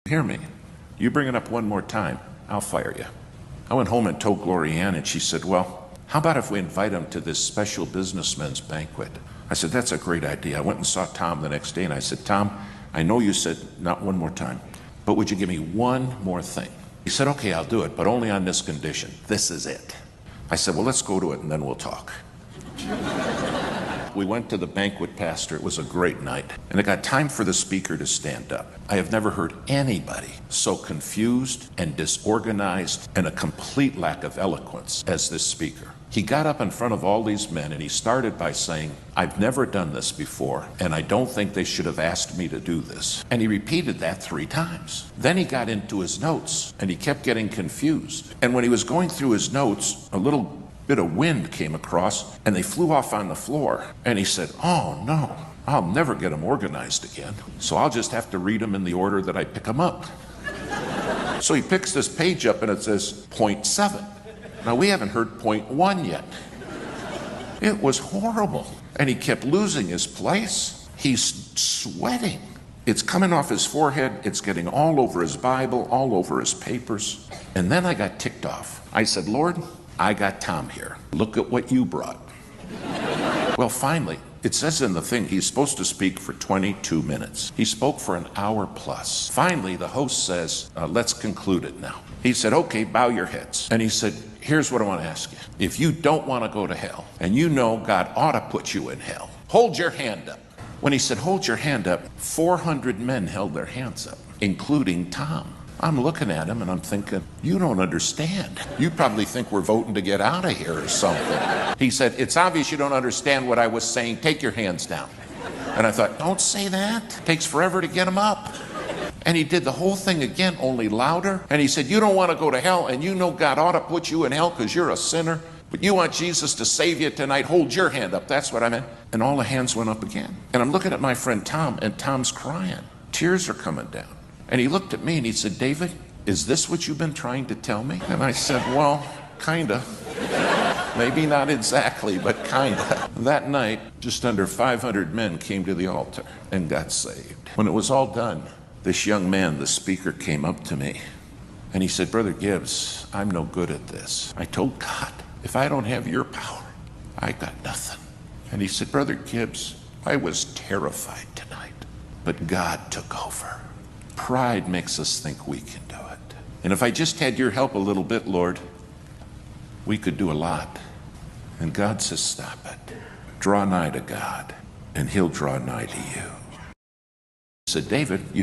Hear me. You bring it up one more time, I'll fire you. I went home and told Gloria Ann, and she said, well, how about if we invite him to this special businessman's banquet? I said, that's a great idea. I went and saw Tom the next day, and I said, Tom, I know you said not one more time, but would you give me one more thing? He said, okay, I'll do it, but only on this condition. This is it. I said, well, let's go to it, and then we'll talk. We went to the banquet, Pastor. It was a great night. And it got time for the speaker to stand up. I have never heard anybody so confused and disorganized and a complete lack of eloquence as this speaker. He got up in front of all these men and he started by saying, I've never done this before, and I don't think they should have asked me to do this. And he repeated that 3 times. Then he got into his notes and he kept getting confused. And when he was going through his notes, a little bit of wind came across and they flew off on the floor. And he said, oh no, I'll never get them organized again. So I'll just have to read them in the order that I pick them up. So he picks this page up and it says point 7. Now we haven't heard point 1 yet. It was horrible. And he kept losing his place. He's sweating. It's coming off his forehead. It's getting all over his Bible, all over his papers. And then I got ticked off. I said, Lord, I got Tom here. Look at what you brought. Well, finally, it says in the thing, he's supposed to speak for 22 minutes. He spoke for an hour plus. Finally, the host says, let's conclude it now. He said, okay, bow your heads. And he said, here's what I want to ask you. If you don't want to go to hell, and you know God ought to put you in hell, hold your hand up. When he said, hold your hand up, 400 men held their hands up, including Tom. I'm looking at him and I'm thinking, you don't understand. You probably think we're voting to get out of here or something. He said, it's obvious you don't understand what I was saying. Take your hands down. And I thought, don't say that. It takes forever to get them up. And he did the whole thing again, only louder. And he said, you don't want to go to hell, and you know God ought to put you in hell because you're a sinner, but you want Jesus to save you tonight. Hold your hand up. That's what I meant. And all the hands went up again. And I'm looking at my friend Tom, and Tom's crying. Tears are coming down. And he looked at me and he said, David, is this what you've been trying to tell me? And I said, well, kinda. Maybe not exactly, but kinda. That night, just under 500 men came to the altar and got saved. When it was all done, this young man, the speaker, came up to me and he said, Brother Gibbs, I'm no good at this. I told God, if I don't have your power, I got nothing. And he said, Brother Gibbs, I was terrified tonight, but God took over. Pride makes us think we can do it. And if I just had your help a little bit, Lord, we could do a lot. And God says, stop it. Draw nigh to God, and he'll draw nigh to you. He said, David, you